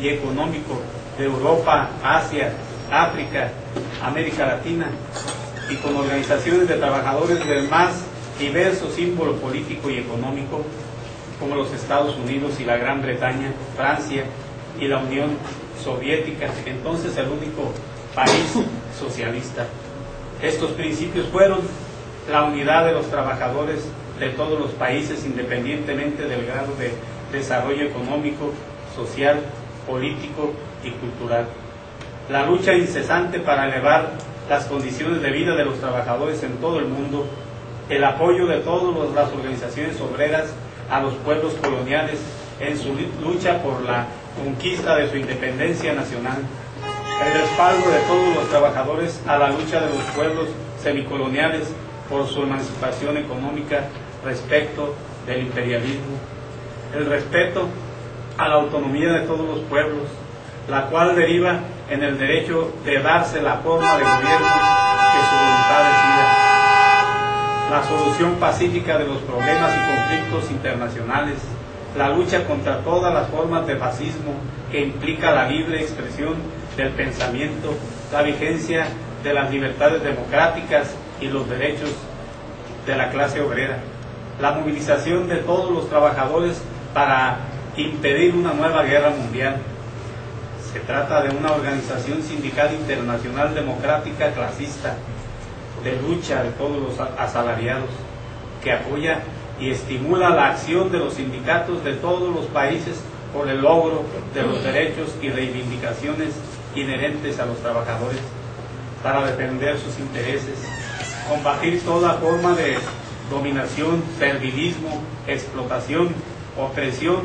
y económico de Europa, Asia, África, América Latina, y con organizaciones de trabajadores del más diverso símbolo político y económico, como los Estados Unidos y la Gran Bretaña, Francia y la Unión Soviética, entonces el único país socialista. Estos principios fueron la unidad de los trabajadores de todos los países, independientemente del grado de desarrollo económico, social, político y cultural. La lucha incesante para elevar las condiciones de vida de los trabajadores en todo el mundo, el apoyo de todas las organizaciones obreras a los pueblos coloniales en su lucha por la conquista de su independencia nacional, el respaldo de todos los trabajadores a la lucha de los pueblos semicoloniales por su emancipación económica respecto del imperialismo, el respeto a la autonomía de todos los pueblos, la cual deriva en el derecho de darse la forma de gobierno que su voluntad decida, la solución pacífica de los problemas y conflictos internacionales, la lucha contra todas las formas de fascismo que implica la libre expresión del pensamiento, la vigencia de las libertades democráticas y los derechos de la clase obrera, la movilización de todos los trabajadores para impedir una nueva guerra mundial. Se trata de una organización sindical internacional democrática clasista, de lucha de todos los asalariados, que apoya y estimula la acción de los sindicatos de todos los países por el logro de los derechos y reivindicaciones inherentes a los trabajadores, para defender sus intereses, combatir toda forma de dominación, servilismo, explotación, opresión,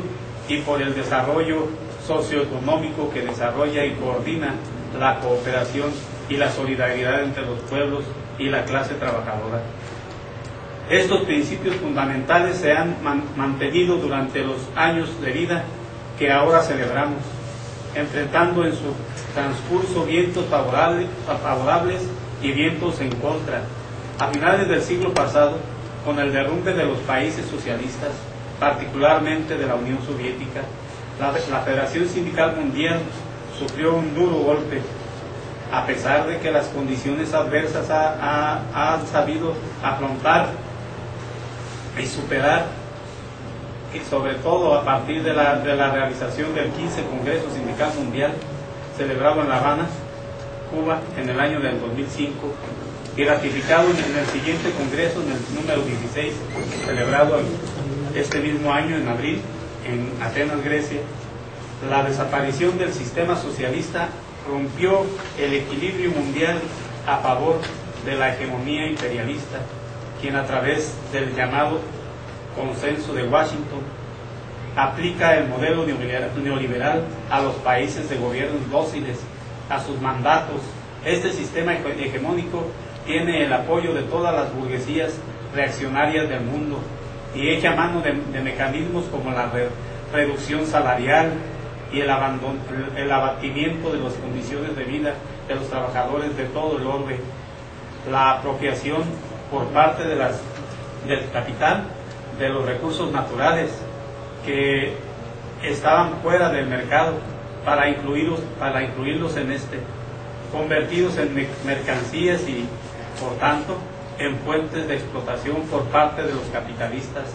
y por el desarrollo socioeconómico que desarrolla y coordina la cooperación y la solidaridad entre los pueblos y la clase trabajadora. Estos principios fundamentales se han mantenido durante los años de vida que ahora celebramos, enfrentando en su transcurso vientos favorables y vientos en contra. A finales del siglo pasado, con el derrumbe de los países socialistas, particularmente de la Unión Soviética, la Federación Sindical Mundial sufrió un duro golpe, a pesar de que las condiciones adversas ha sabido afrontar y superar, y sobre todo a partir de la realización del 15 Congreso Sindical Mundial, celebrado en La Habana, Cuba, en el año del 2005, y ratificado en el siguiente Congreso, en el número 16, celebrado este mismo año, en abril, en Atenas, Grecia. La desaparición del sistema socialista rompió el equilibrio mundial a favor de la hegemonía imperialista, quien a través del llamado Consenso de Washington aplica el modelo neoliberal a los países de gobiernos dóciles a sus mandatos. Este sistema hegemónico tiene el apoyo de todas las burguesías reaccionarias del mundo y echa mano de mecanismos como la reducción salarial y el abatimiento de las condiciones de vida de los trabajadores de todo el orbe, la apropiación por parte del capital de los recursos naturales que estaban fuera del mercado para incluirlos en este, convertidos en mercancías y, por tanto, en fuentes de explotación por parte de los capitalistas,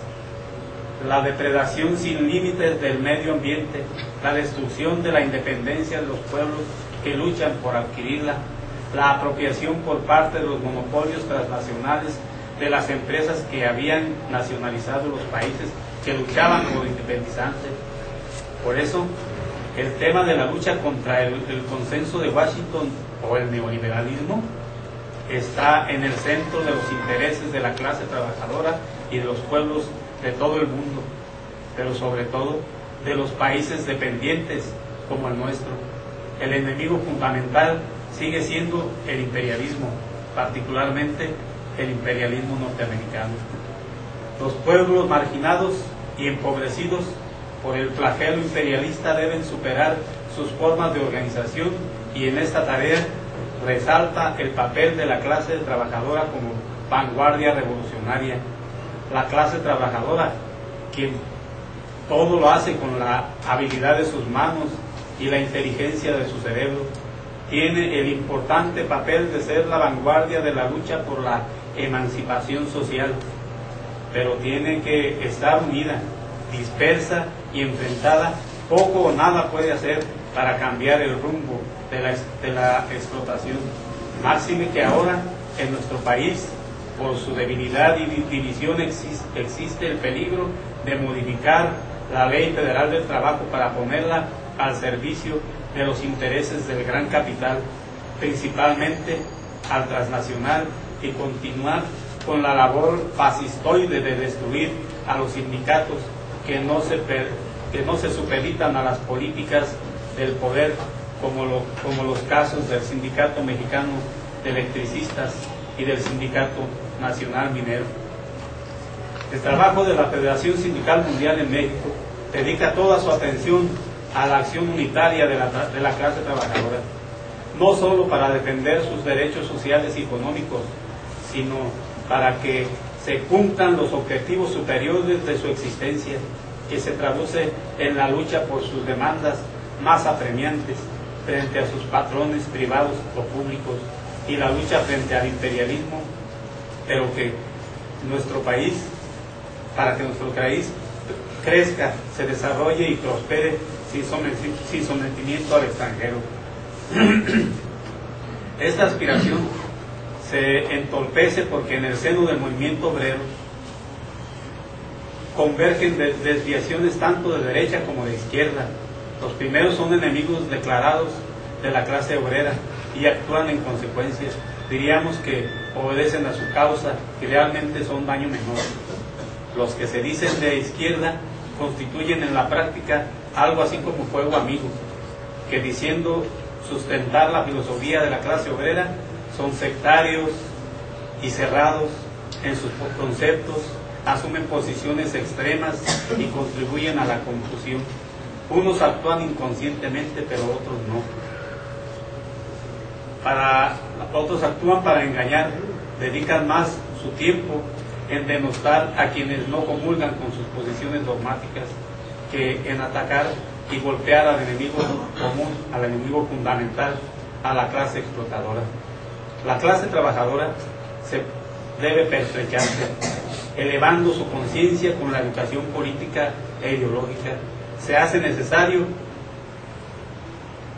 la depredación sin límites del medio ambiente, la destrucción de la independencia de los pueblos que luchan por adquirirla, la apropiación por parte de los monopolios transnacionales de las empresas que habían nacionalizado los países que luchaban por independizarse. Por eso, el tema de la lucha contra el Consenso de Washington o el neoliberalismo está en el centro de los intereses de la clase trabajadora y de los pueblos de todo el mundo, pero sobre todo de los países dependientes como el nuestro. El enemigo fundamental sigue siendo el imperialismo, particularmente el imperialismo norteamericano. Los pueblos marginados y empobrecidos por el flagelo imperialista deben superar sus formas de organización, y en esta tarea resalta el papel de la clase trabajadora como vanguardia revolucionaria. La clase trabajadora, quien todo lo hace con la habilidad de sus manos y la inteligencia de su cerebro. Tiene el importante papel de ser la vanguardia de la lucha por la emancipación social, pero tiene que estar unida. Dispersa y enfrentada, poco o nada puede hacer para cambiar el rumbo de la explotación. Máxime que ahora en nuestro país, por su debilidad y división, existe el peligro de modificar la Ley Federal del Trabajo para ponerla al servicio de los intereses del gran capital, principalmente al transnacional, y continuar con la labor fascistoide de destruir a los sindicatos que no se supeditan a las políticas del poder, como los casos del Sindicato Mexicano de Electricistas y del Sindicato Nacional Minero. El trabajo de la Federación Sindical Mundial en México dedica toda su atención a la acción unitaria de la clase trabajadora, no solo para defender sus derechos sociales y económicos, sino para que se cumplan los objetivos superiores de su existencia, que se traduce en la lucha por sus demandas más apremiantes frente a sus patrones privados o públicos, y la lucha frente al imperialismo, pero que nuestro país, para que nuestro país crezca, se desarrolle y prospere sin sometimiento al extranjero. Esta aspiración se entorpece porque en el seno del movimiento obrero convergen desviaciones tanto de derecha como de izquierda. Los primeros son enemigos declarados de la clase obrera y actúan en consecuencia. Diríamos que obedecen a su causa y realmente son daño menor. Los que se dicen de izquierda constituyen en la práctica algo así como fuego amigo, que diciendo sustentar la filosofía de la clase obrera, son sectarios y cerrados en sus conceptos, asumen posiciones extremas y contribuyen a la confusión. Unos actúan inconscientemente, pero otros no. Otros actúan para engañar, dedican más su tiempo en denostar a quienes no comulgan con sus posiciones dogmáticas que en atacar y golpear al enemigo común, al enemigo fundamental, a la clase explotadora. La clase trabajadora se debe pertrecharse, elevando su conciencia con la educación política e ideológica. Se hace necesario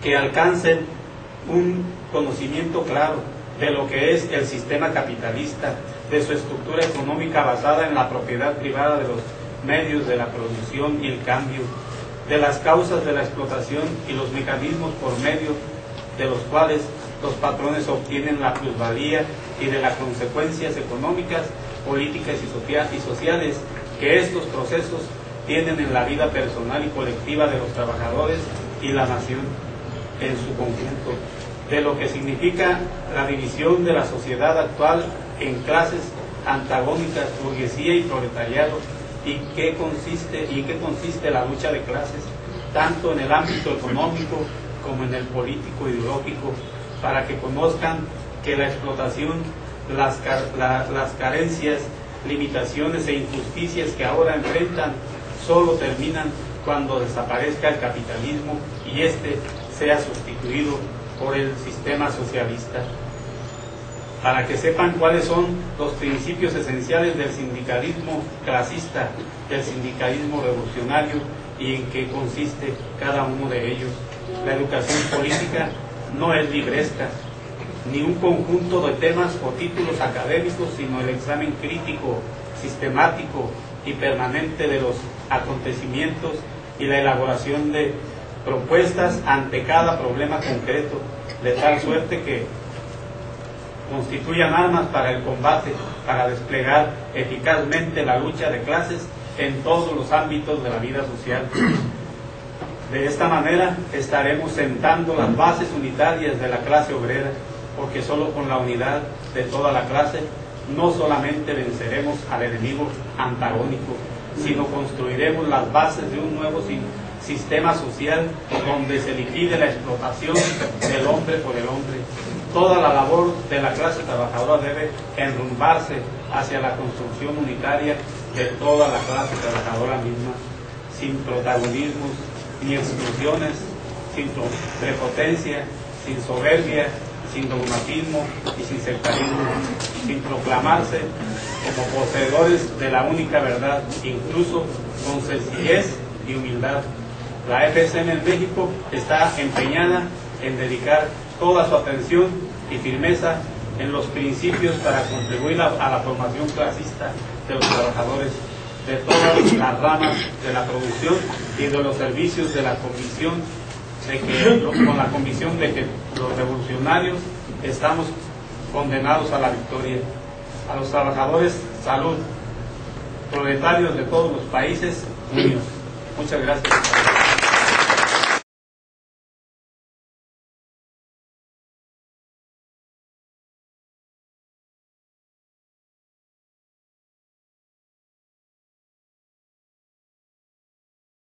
que alcancen un conocimiento claro de lo que es el sistema capitalista, de su estructura económica basada en la propiedad privada de los medios de la producción y el cambio, de las causas de la explotación y los mecanismos por medio de los cuales los patrones obtienen la plusvalía, y de las consecuencias económicas, políticas y sociales que estos procesos tienen en la vida personal y colectiva de los trabajadores y la nación en su conjunto, de lo que significa la división de la sociedad actual en clases antagónicas, burguesía y proletariado, y en qué consiste la lucha de clases, tanto en el ámbito económico como en el político ideológico, para que conozcan que la explotación, las carencias, limitaciones e injusticias que ahora enfrentan solo terminan cuando desaparezca el capitalismo y éste sea sustituido por el sistema socialista. Para que sepan cuáles son los principios esenciales del sindicalismo clasista, del sindicalismo revolucionario, y en qué consiste cada uno de ellos. La educación política no es libresca, ni un conjunto de temas o títulos académicos, sino el examen crítico, sistemático y permanente de los acontecimientos y la elaboración de propuestas ante cada problema concreto, de tal suerte que constituyan armas para el combate, para desplegar eficazmente la lucha de clases en todos los ámbitos de la vida social. De esta manera estaremos sentando las bases unitarias de la clase obrera, porque solo con la unidad de toda la clase no solamente venceremos al enemigo antagónico, sino construiremos las bases de un nuevo sistema social donde se liquide la explotación del hombre por el hombre. Toda la labor de la clase trabajadora debe enrumbarse hacia la construcción unitaria de toda la clase trabajadora misma, sin protagonismos ni exclusiones, sin prepotencia, sin soberbia, sin dogmatismo y sin sectarismo, sin proclamarse como poseedores de la única verdad, incluso con sencillez y humildad. La FSM en México está empeñada en dedicar toda su atención y firmeza en los principios para contribuir a la formación clasista de los trabajadores de todas las ramas de la producción y de los servicios, de la convicción con la convicción de que los revolucionarios estamos condenados a la victoria. A los trabajadores, salud. Proletarios de todos los países, unidos. Muchas gracias.